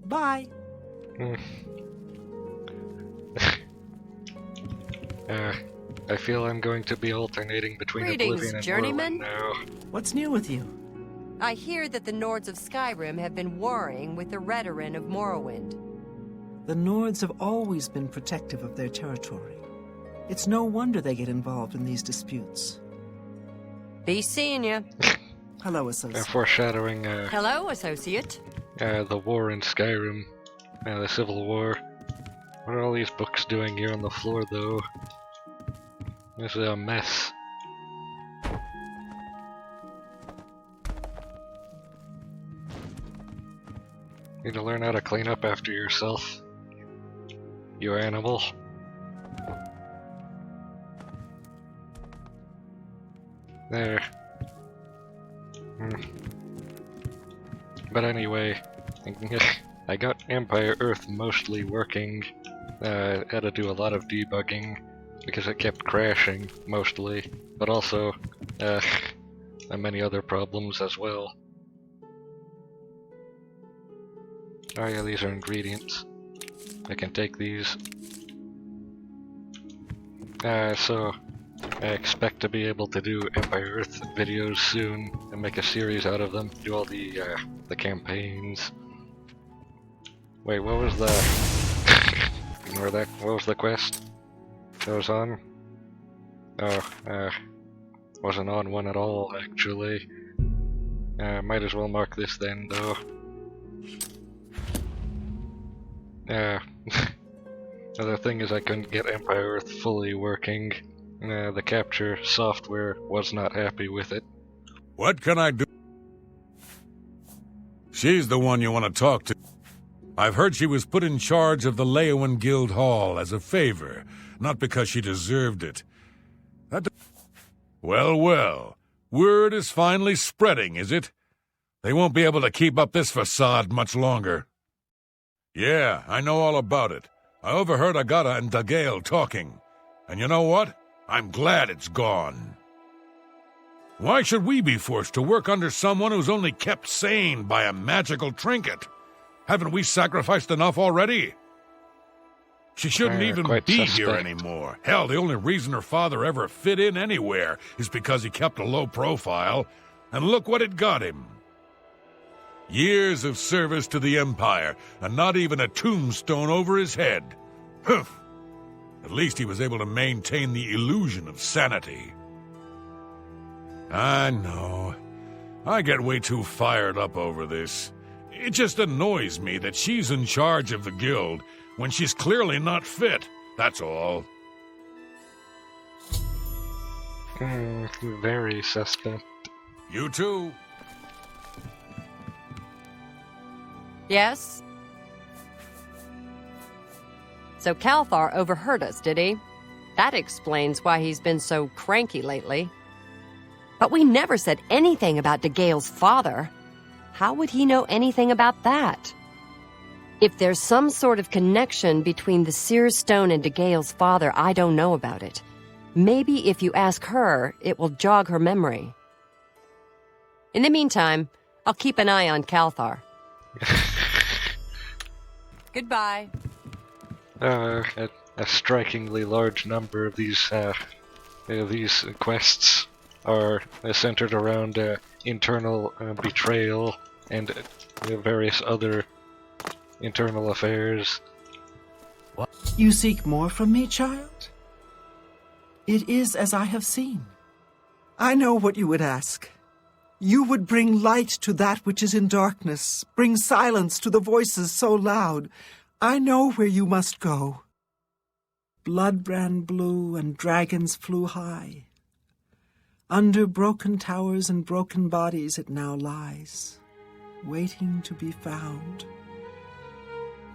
Bye. I feel I'm going to be alternating between Oblivion and journeyman. Morrowind now. What's new with you? I hear that the Nords of Skyrim have been warring with the Redoran of Morrowind. The Nords have always been protective of their territory. It's no wonder they get involved in these disputes. Be seeing ya. Hello, Associate. Foreshadowing Hello, associate. the war in Skyrim, the Civil War. What are all these books doing here on the floor, though? This is a mess. Need to learn how to clean up after yourself, you animal. There. But anyway, I got Empire Earth mostly working. Had to do a lot of debugging because it kept crashing mostly, but also many other problems as well. Oh yeah, these are ingredients. I can take these. So I expect to be able to do Empire Earth videos soon and make a series out of them. Do all the campaigns. Wait, what was the? Ignore that. What was the quest that was on? Oh, wasn't on one at all actually. Might as well mark this then, though. The thing is, I couldn't get Empire Earth fully working. The capture software was not happy with it. What can I do? She's the one you want to talk to. I've heard she was put in charge of the Leyawan Guild Hall as a favor, not because she deserved it. Well, word is finally spreading, is it? They won't be able to keep up this facade much longer. Yeah, I know all about it. I overheard Agata and Dagail talking. And you know what? I'm glad it's gone. Why should we be forced to work under someone who's only kept sane by a magical trinket? Haven't we sacrificed enough already? She shouldn't even be here anymore. Hell, the only reason her father ever fit in anywhere is because he kept a low profile. And look what it got him. Years of service to the Empire, and not even a tombstone over his head. Humph. At least he was able to maintain the illusion of sanity. I know. I get way too fired up over this. It just annoys me that she's in charge of the guild when she's clearly not fit, that's all. Very suspect. You too. Yes? So Calthar overheard us, did he? That explains why he's been so cranky lately. But we never said anything about Dagail's father. How would he know anything about that? If there's some sort of connection between the Seer Stone and Dagail's father, I don't know about it. Maybe if you ask her, it will jog her memory. In the meantime, I'll keep an eye on Calthar. Goodbye. A strikingly large number of these quests are centered around internal betrayal and various other internal affairs. What? You seek more from me, child? It is as I have seen. I know what you would ask. You would bring light to that which is in darkness, bring silence to the voices so loud. I know where you must go. Blood ran blue and dragons flew high. Under broken towers and broken bodies it now lies, waiting to be found.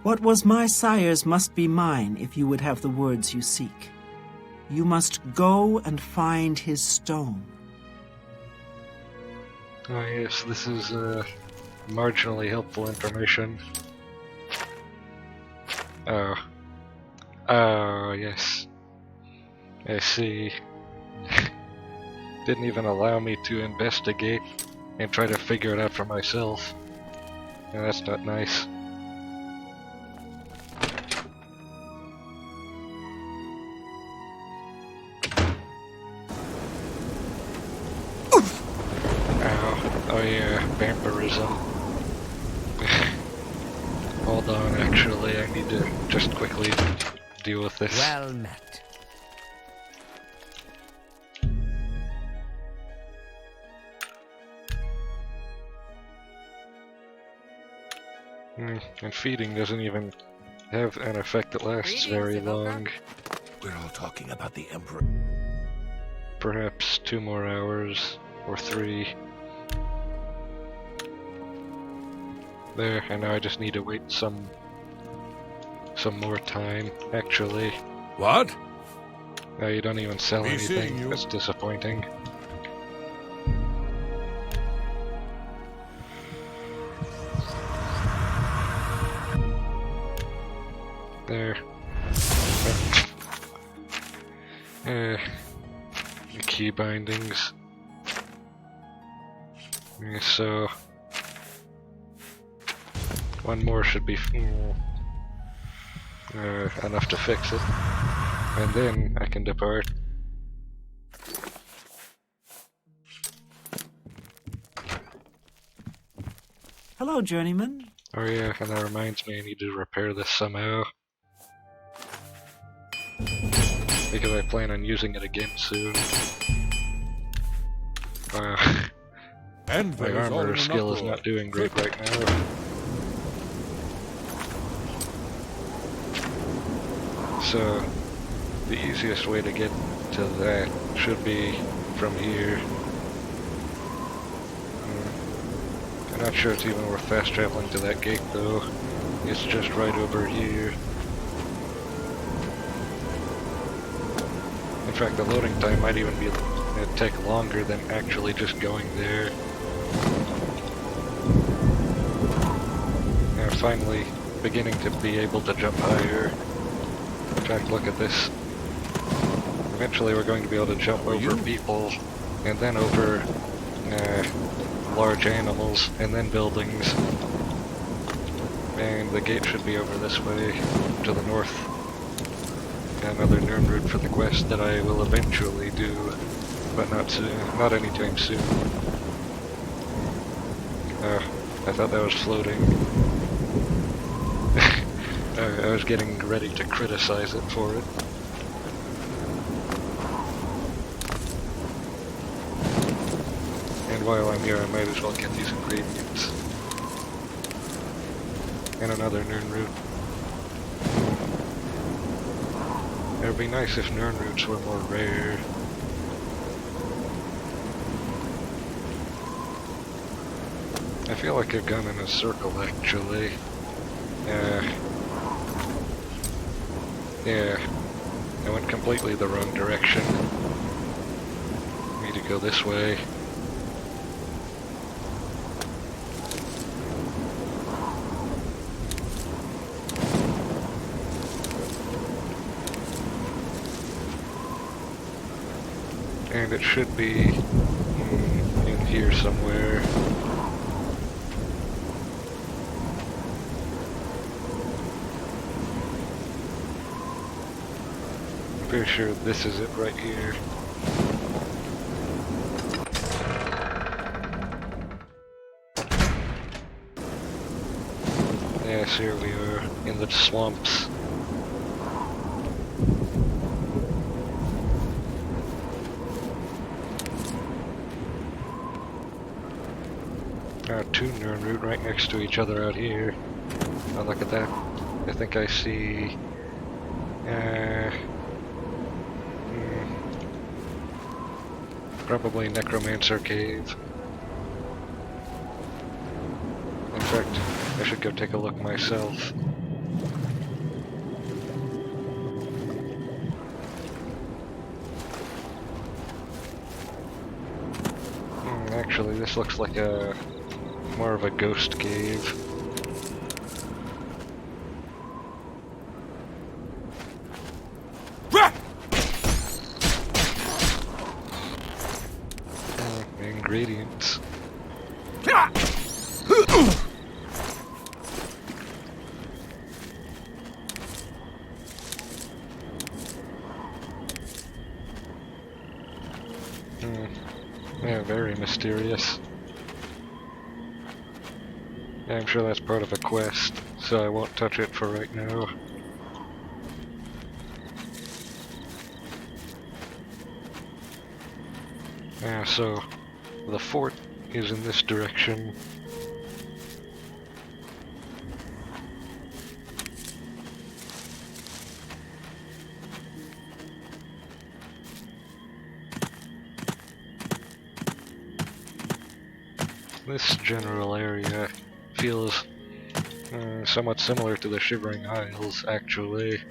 What was my sire's must be mine if you would have the words you seek. You must go and find his stone. Oh yes, this is marginally helpful information. Oh yes. I see. Didn't even allow me to investigate and try to figure it out for myself. Yeah, that's not nice. Oh yeah, vampirism. Hold on, actually, I need to just quickly deal with this. Well met. And feeding doesn't even have an effect that lasts very long. We're all talking about the Emperor. Perhaps 2 more hours, or 3. There, and now I just need to wait some more time, actually. What? Now you don't even sell Be seeing anything, you. that's disappointing. There. The key bindings. Yeah, so 1 more should be enough to fix it, and then I can depart. Hello, journeyman. Oh yeah, and that reminds me I need to repair this somehow. Because I plan on using it again soon. And My armor skill is not doing great right now. So, the easiest way to get to that should be from here. I'm not sure it's even worth fast traveling to that gate though. It's just right over here. In fact, the loading time might even be take longer than actually just going there. And finally beginning to be able to jump higher. In fact, look at this. Eventually we're going to be able to jump over people, and then over large animals, and then buildings. And the gate should be over this way, to the north. Another Nirn route for the quest that I will eventually do, but not soon, not anytime soon. I thought that was floating. I was getting ready to criticize it for it. And while I'm here, I might as well get these ingredients. And another Nirn route. It would be nice if Nirn routes were more rare. I feel like I've gone in a circle, actually. Yeah. I went completely the wrong direction. Need to go this way. And it should be in here somewhere. I'm pretty sure this is it right here. Yes, here we are, in the swamps. Two Nirn route right next to each other out here. Oh, look at that. I think I see... probably Necromancer Cave. In fact, I should go take a look myself. Actually, this looks like a... more of a ghost cave. Ingredients. Yeah, very mysterious. Yeah, I'm sure that's part of a quest, so I won't touch it for right now. So the fort is in this direction. This general area feels somewhat similar to the Shivering Isles, actually.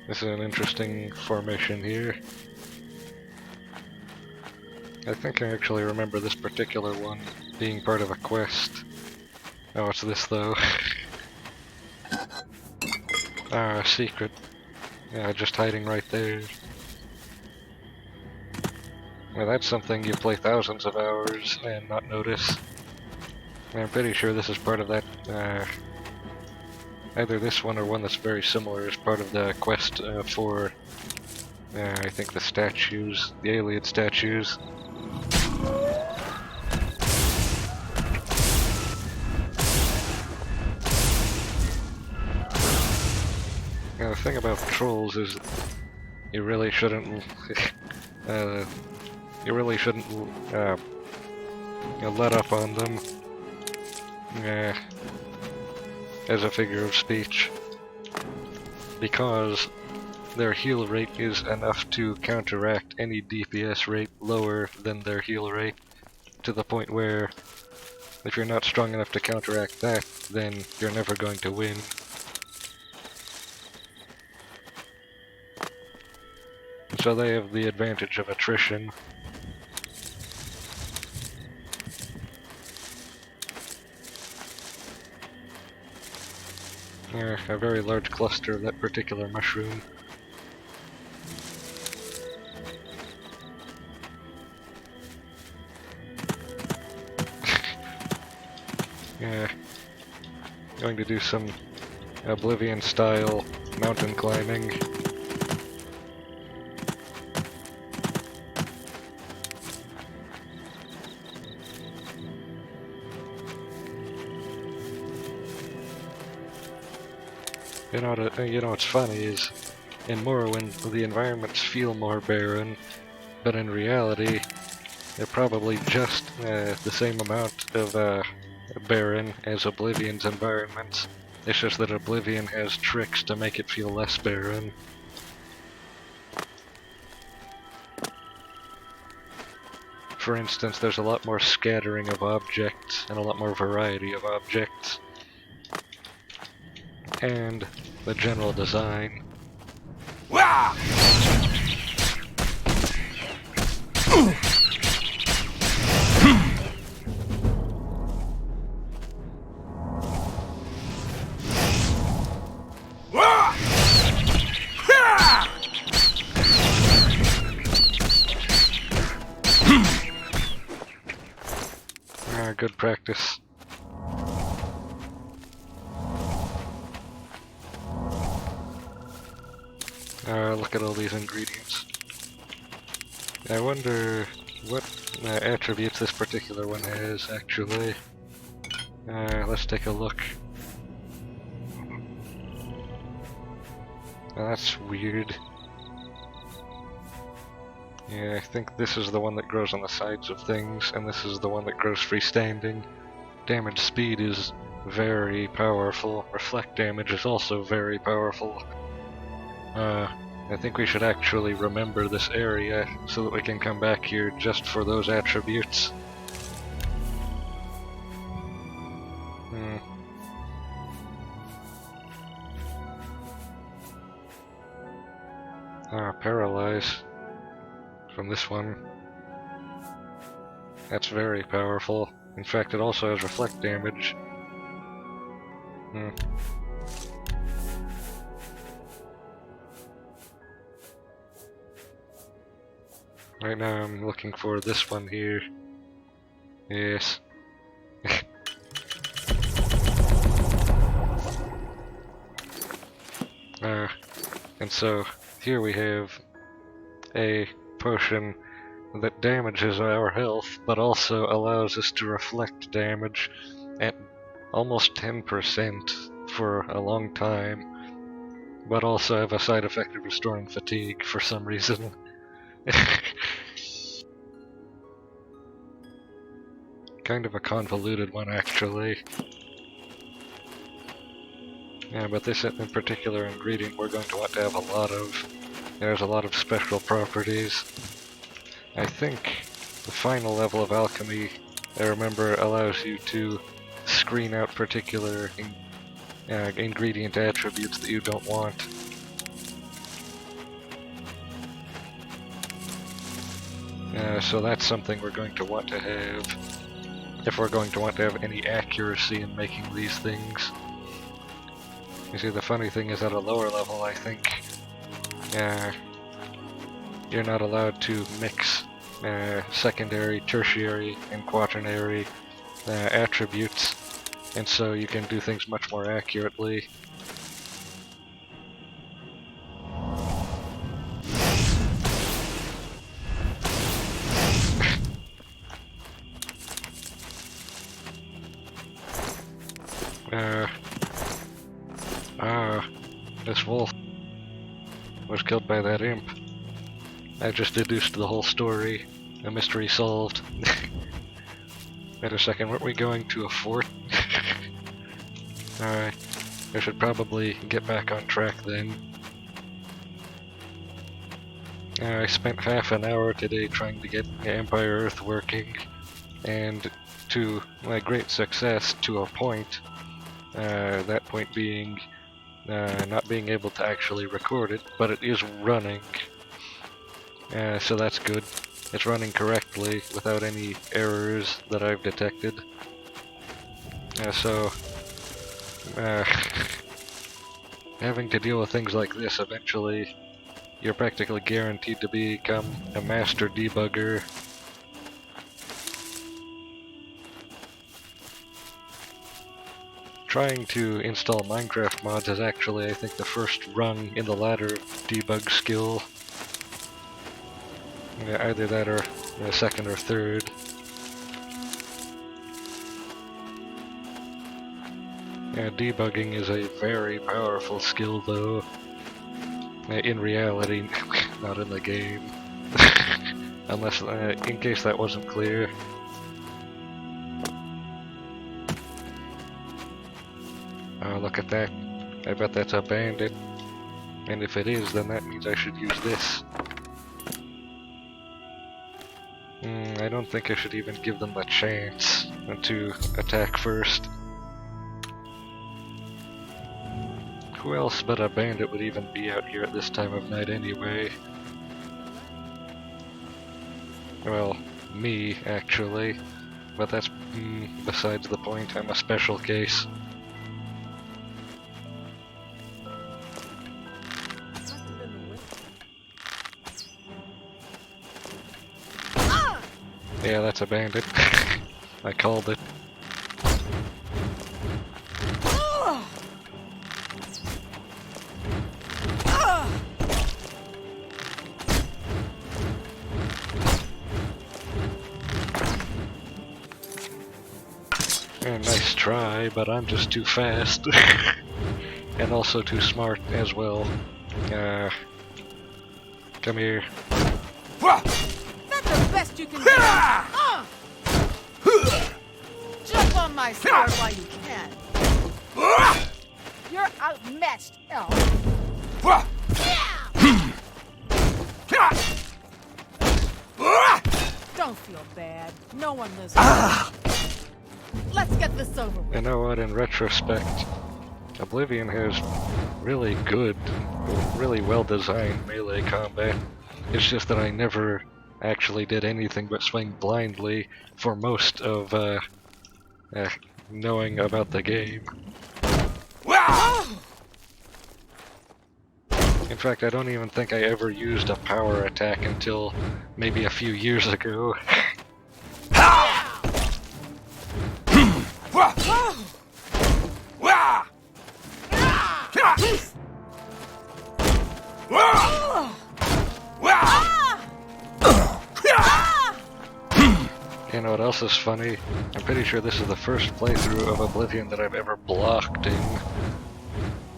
This is an interesting formation here. I think I actually remember this particular one being part of a quest. Oh, it's this though. Ah, secret. Yeah, just hiding right there. Well, that's something you play thousands of hours and not notice. I'm pretty sure this is part of that, either this one or one that's very similar is part of the quest for, I think the statues, the alien statues. Now, the thing about trolls is you really shouldn't, let up on them. As a figure of speech, because their heal rate is enough to counteract any DPS rate lower than their heal rate, to the point where if you're not strong enough to counteract that, then you're never going to win. So they have the advantage of attrition. A very large cluster of that particular mushroom. Going to do some Oblivion style mountain climbing. You know what's funny is, in Morrowind, the environments feel more barren, but in reality, they're probably just the same amount of barren as Oblivion's environments. It's just that Oblivion has tricks to make it feel less barren. For instance, there's a lot more scattering of objects, and a lot more variety of objects. And the general design. Good practice. Look at all these ingredients. I wonder what attributes this particular one has, actually. Let's take a look. That's weird. Yeah, I think this is the one that grows on the sides of things, and this is the one that grows freestanding. Damage speed is very powerful. Reflect damage is also very powerful. I think we should actually remember this area so that we can come back here just for those attributes. Paralyze from this one. That's very powerful. In fact, it also has reflect damage. Right now I'm looking for this one here. Yes. And so here we have a potion that damages our health, but also allows us to reflect damage at almost 10% for a long time, but also have a side effect of restoring fatigue for some reason. Kind of a convoluted one, actually. Yeah, but this in particular ingredient we're going to want to have a lot of. There's a lot of special properties. I think the final level of alchemy, I remember, allows you to screen out particular ingredient attributes that you don't want. So that's something we're going to want to have if we're going to want to have any accuracy in making these things. You see, the funny thing is at a lower level, I think, you're not allowed to mix secondary, tertiary, and quaternary attributes, and so you can do things much more accurately. This wolf was killed by that imp. I just deduced the whole story. A mystery solved. Wait a second, weren't we going to a fort? Alright, I should probably get back on track then. I spent half an hour today trying to get Empire Earth working, and to my great success to a point. That point being not being able to actually record it, but it is running. So that's good. It's running correctly without any errors that I've detected. Having to deal with things like this, eventually you're practically guaranteed to become a master debugger. Trying to install Minecraft mods is actually, I think, the first rung in the ladder of debug skill. Yeah, either that or second or third. Yeah, debugging is a very powerful skill, though. In reality, not in the game. Unless, in case that wasn't clear. Oh, look at that. I bet that's a bandit. And if it is, then that means I should use this. I don't think I should even give them a chance to attack first. Who else but a bandit would even be out here at this time of night anyway? Well, me, actually. But that's besides the point. I'm a special case. Yeah, that's a bandit. I called it. Yeah, nice try, but I'm just too fast. And also too smart as well. Come here. The best you can do. Jump on my sword while you can. You're outmatched, elf. Don't feel bad. No one listens. Let's get this over with. You know what, in retrospect, Oblivion has really good, really well-designed melee combat. It's just that I never actually did anything but swing blindly for most of knowing about the game. In fact, I don't even think I ever used a power attack until maybe a few years ago. You know what else is funny? I'm pretty sure this is the first playthrough of Oblivion that I've ever blocked in.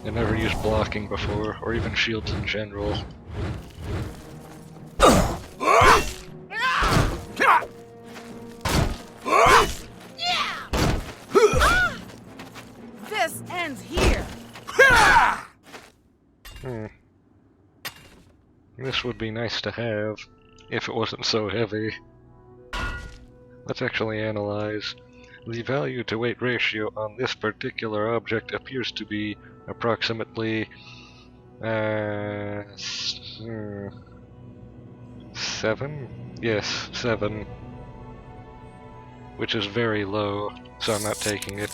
I never used blocking before, or even shields in general. This ends here. This would be nice to have, if it wasn't so heavy. Let's actually analyze. The value to weight ratio on this particular object appears to be approximately 7? Yes, 7. Which is very low, so I'm not taking it.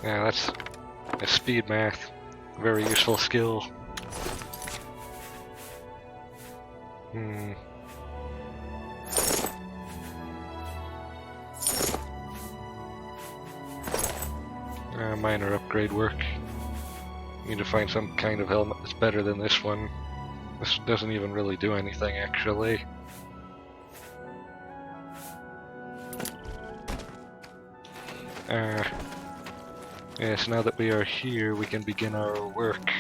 Yeah, that's speed math. Very useful skill. Minor upgrade work. Need to find some kind of helmet that's better than this one. This doesn't even really do anything, actually. Yes, now that we are here, we can begin our work.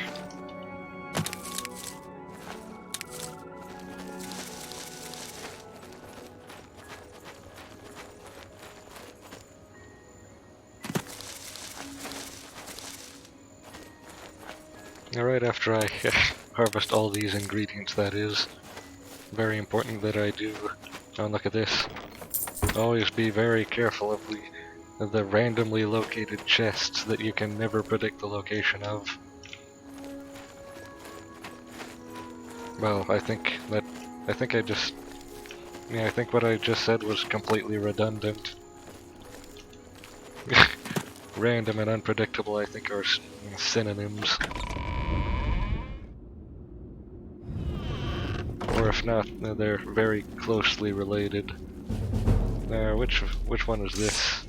Alright, after I harvest all these ingredients, that is. Very important that I do. Oh, look at this. Always be very careful of the randomly located chests that you can never predict the location of. Well, I think what I just said was completely redundant. Random and unpredictable, I think, are synonyms. Or if not, they're very closely related. Which one is this?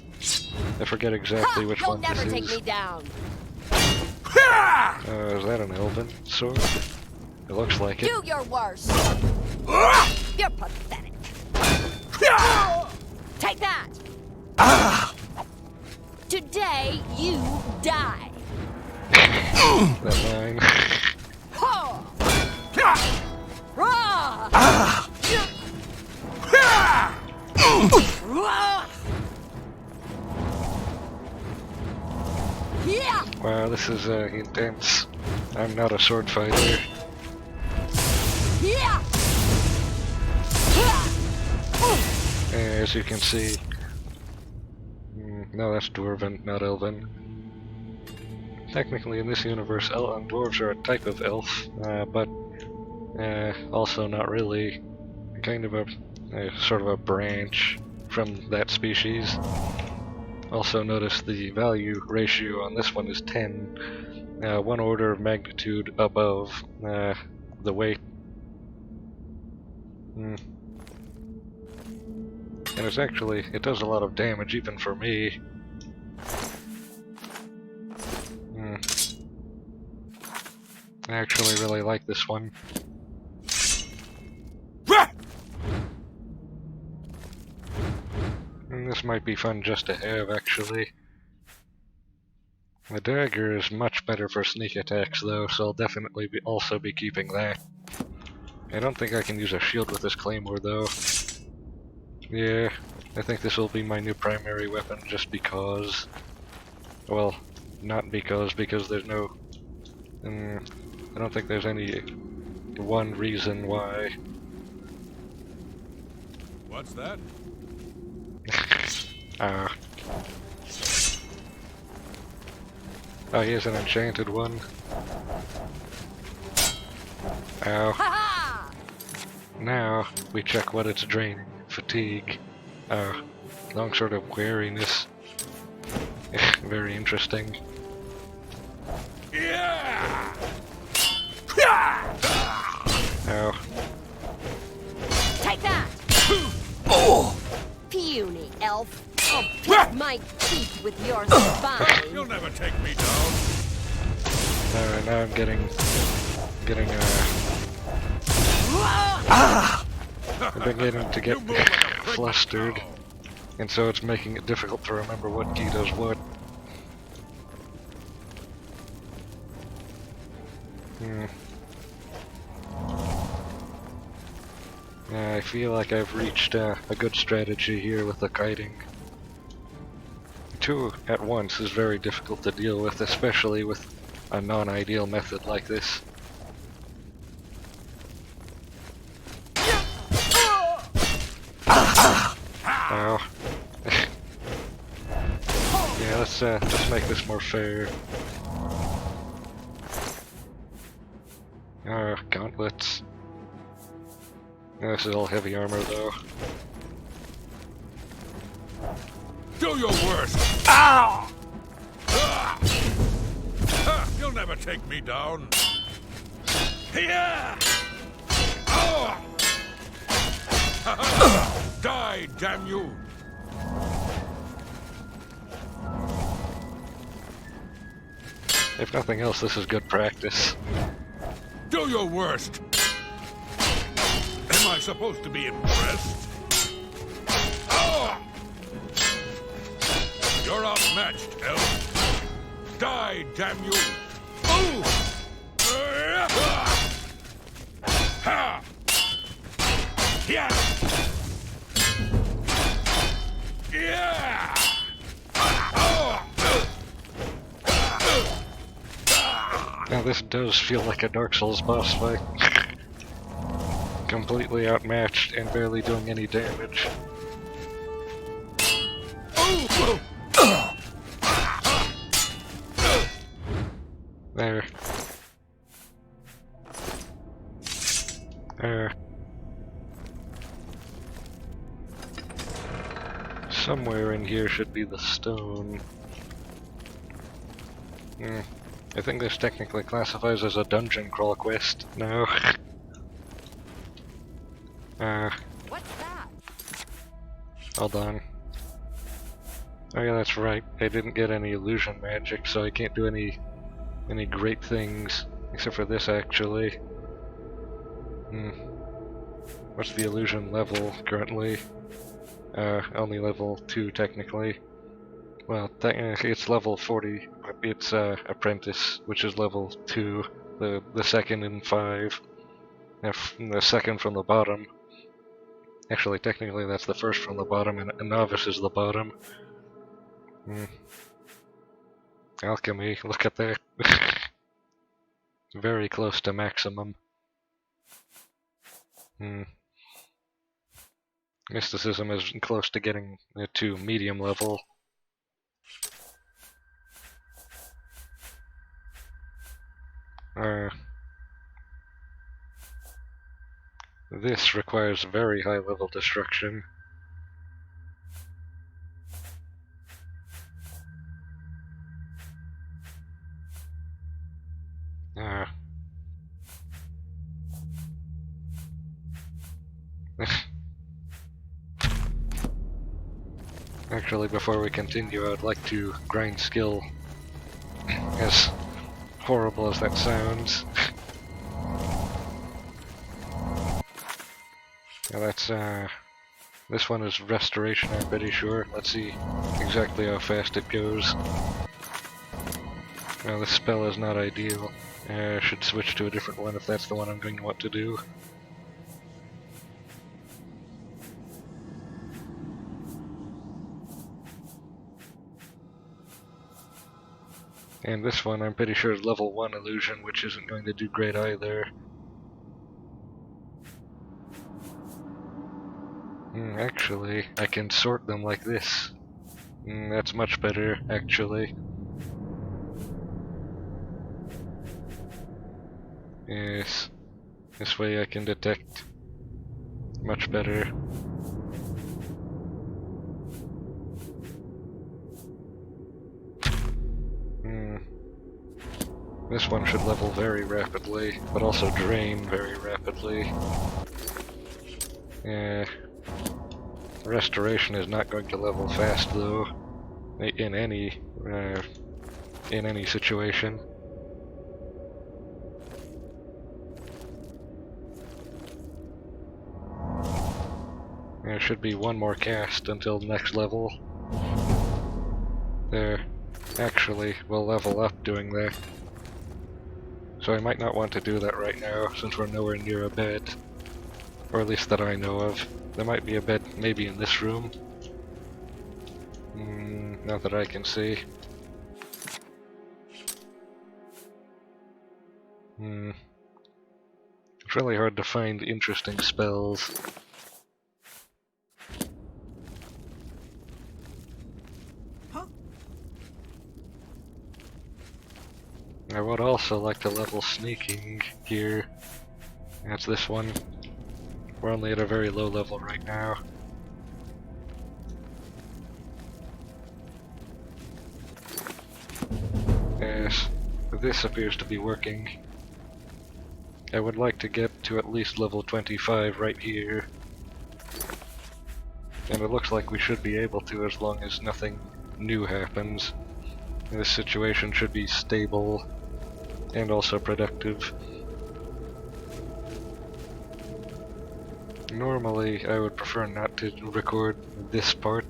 I forget exactly which one this is. You'll never take me down. Is that an elven sword? It looks like it. Do your worst. You're pathetic. Take that. Today you die. That line. Wow, this is intense. I'm not a sword fighter. As you can see, no, that's dwarven, not elven. Technically, in this universe, dwarves are a type of elf, but also not really. Kind of a sort of a branch from that species. Also notice the value ratio on this one is 10, 1 order of magnitude above the weight. And it does a lot of damage even for me. I actually really like this one. This might be fun just to have, actually. The dagger is much better for sneak attacks, though, so I'll definitely also be keeping that. I don't think I can use a shield with this claymore, though. Yeah, I think this will be my new primary weapon just because. Well, not because there's no... I don't think there's any one reason why. What's that? Oh, here's an enchanted one. Ow. Now, we check what it's draining. Fatigue. Long sort of wariness. Very interesting. Ow. Take that! Oh! Puny elf. I'll pick my teeth with your spine. You'll never take me down. Now I'm getting I'm beginning to get flustered, and so it's making it difficult to remember what key does what. I feel like I've reached a good strategy here with the kiting. 2 at once is very difficult to deal with, especially with a non-ideal method like this. Ow. Yeah, let's make this more fair. Gauntlets. This is all heavy armor though. Do your worst! Ow! You'll never take me down. Yeah! Oh! Die, damn you! If nothing else, this is good practice. Do your worst! Am I supposed to be impressed? Oh! You're outmatched, elf. Die, damn you! Ooh! Ha! Yeah! Yeah! Now this does feel like a Dark Souls boss fight. Completely outmatched and barely doing any damage. There. There. Somewhere in here should be the stone. I think this technically classifies as a dungeon crawl quest now. What's that? Hold on. Oh yeah, that's right. I didn't get any illusion magic, so I can't do any great things. Except for this, actually. What's the illusion level currently? Only level 2 technically. Well, technically it's level 40. It's apprentice, which is level 2. The second in 5. The second from the bottom. Actually, technically that's the first from the bottom, and a novice is the bottom. Alchemy, look at that. Very close to maximum. Mysticism is close to getting to medium level. This requires very high level destruction. Actually, before we continue, I'd like to grind skill. As horrible as that sounds. Yeah, that's, this one is restoration, I'm pretty sure. Let's see exactly how fast it goes. Well, this spell is not ideal. I should switch to a different one if that's the one I'm going to want to do. And this one I'm pretty sure is level 1 illusion, which isn't going to do great either. Actually, I can sort them like this. That's much better, actually. Yes. This way I can detect much better. This one should level very rapidly, but also drain very rapidly. Restoration is not going to level fast though, in any situation. There should be one more cast until next level. There. Actually, we'll level up doing that. So I might not want to do that right now, since we're nowhere near a bed. Or at least that I know of. There might be a bed maybe in this room. Not that I can see. It's really hard to find interesting spells. I would also like to level sneaking here. That's this one. We're only at a very low level right now. Yes, this appears to be working. I would like to get to at least level 25 right here. And it looks like we should be able to as long as nothing new happens. This situation should be stable and also productive. Normally, I would prefer not to record this part,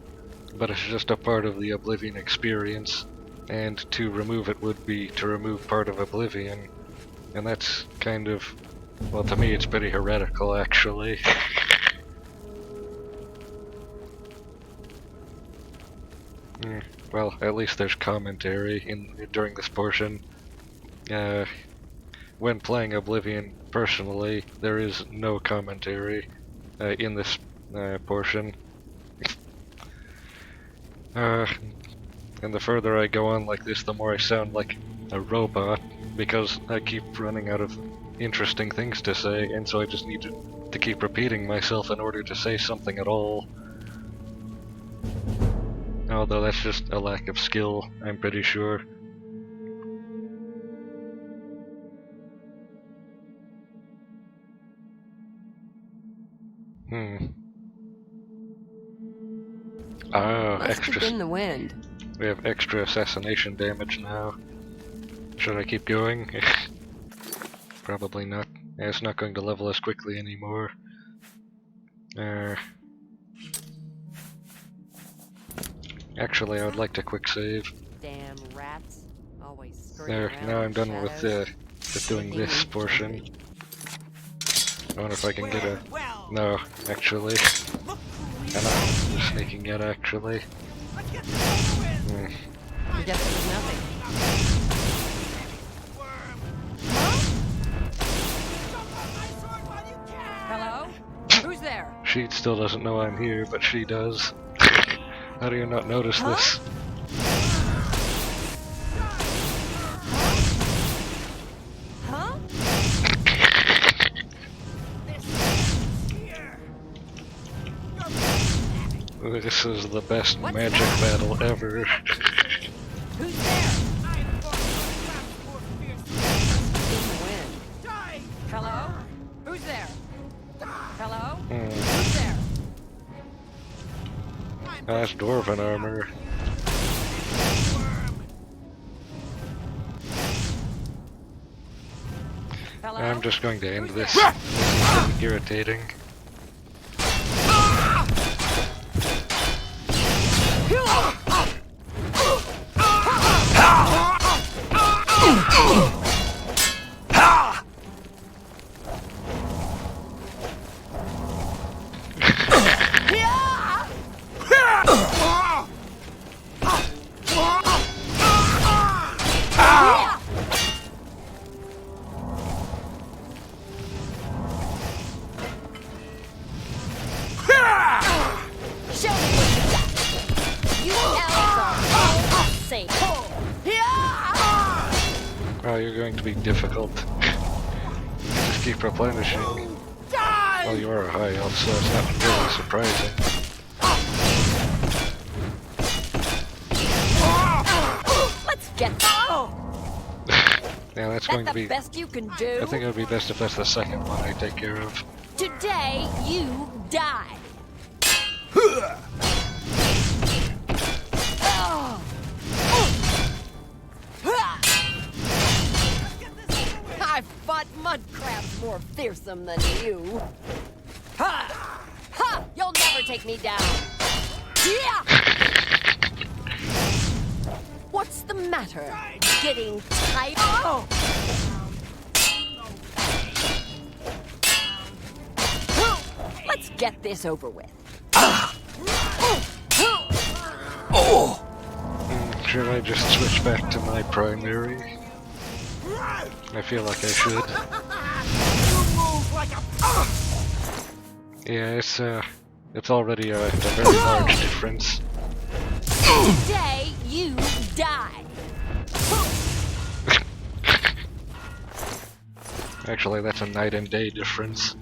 but it's just a part of the Oblivion experience, and to remove it would be to remove part of Oblivion, and that's kind of, well, to me it's pretty heretical actually. Well, at least there's commentary during this portion. When playing Oblivion personally, there is no commentary in this portion. And the further I go on like this, the more I sound like a robot, because I keep running out of interesting things to say, and so I just need to keep repeating myself in order to say something at all. Although that's just a lack of skill, I'm pretty sure. Ah, Must extra. have been the wind. We have extra assassination damage now. Should I keep going? Probably not. It's not going to level us quickly anymore. Actually, I would like to quick save. Damn rats. Always scurrying There, around now in I'm done with doing this portion. I wonder if I can get a... No, actually. I'm not sneaking yet, actually. I guess it was nothing. Hello? Who's there? She still doesn't know I'm here, but she does. How do you not notice this? Huh? This is the best What's magic that? battle ever. Who's there? In the wind. Hello? Who's there? Hello? Who's there? That's dwarven armor. Hello? I'm just going to end this. This is getting irritating. Show me what you got. You elves are all safe. Oh, you're going to be difficult. Just keep replenishing. Well, you are a high elf, so it's not really surprising. Let's get Yeah, that's going to the be... best you can do. I think it would be best if that's the second one I take care of. Today you die. I've fought mud crabs more fearsome than you. Ha! Ha! You'll never take me down. Yeah! What's the matter? Getting tired? Oh! Let's get this over with. Should I just switch back to my primary? I feel like I should. Yeah, it's already a very large difference. Today, you die. Actually, that's a night and day difference.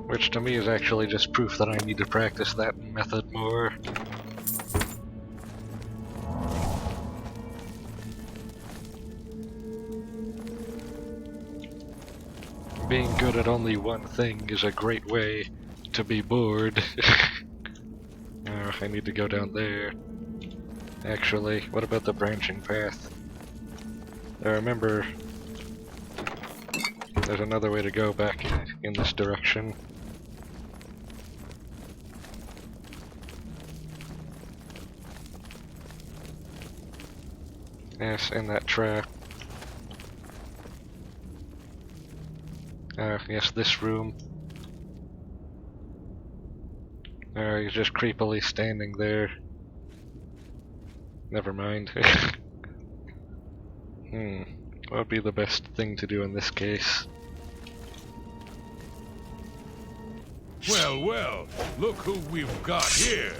Which to me is actually just proof that I need to practice that method more. Being good at only one thing is a great way to be bored. Oh, I need to go down there. Actually, what about the branching path? I remember there's another way to go back in this direction. Yes, in that trap. Yes, this room. He's just creepily standing there. Never mind. What would be the best thing to do in this case? Well, well, look who we've got here.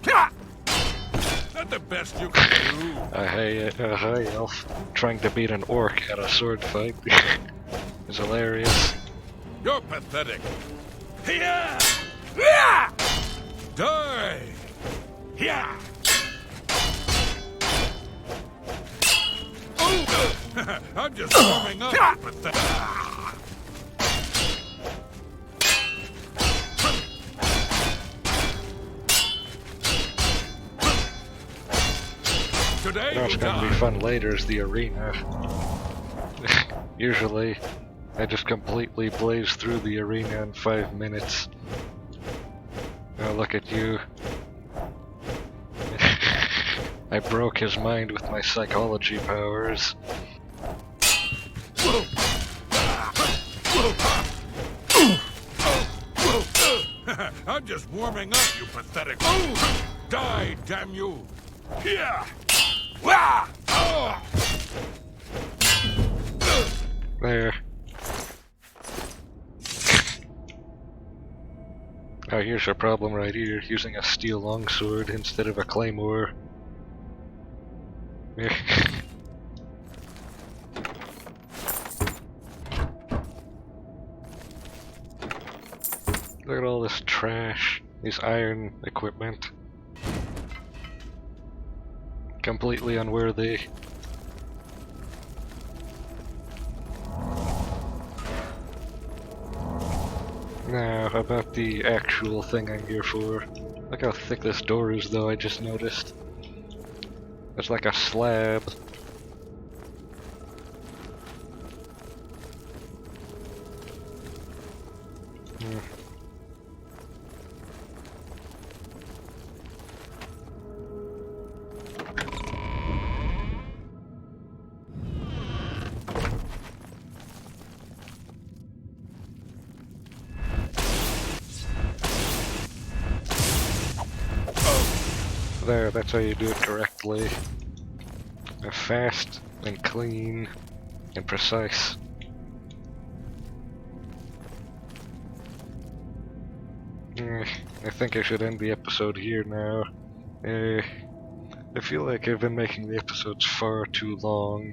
Not the best you can do. Hi, elf. Trying to beat an orc at a sword fight is hilarious. You're pathetic. Yeah! Die! Yeah! I'm just warming up, pathetic. Today What's gonna be fun later is the arena. Usually, I just completely blaze through the arena in 5 minutes. Oh, look at you. I broke his mind with my psychology powers. I'm just warming up, you pathetic. Die, damn you! Yeah! There. Oh, here's a problem right here, using a steel longsword instead of a claymore. Look at all this trash, this iron equipment. Completely unworthy. Now, about the actual thing I'm here for. Look how thick this door is though, I just noticed. It's like a slab. There, that's how you do it correctly. Fast and clean and precise. I think I should end the episode here now. I feel like I've been making the episodes far too long.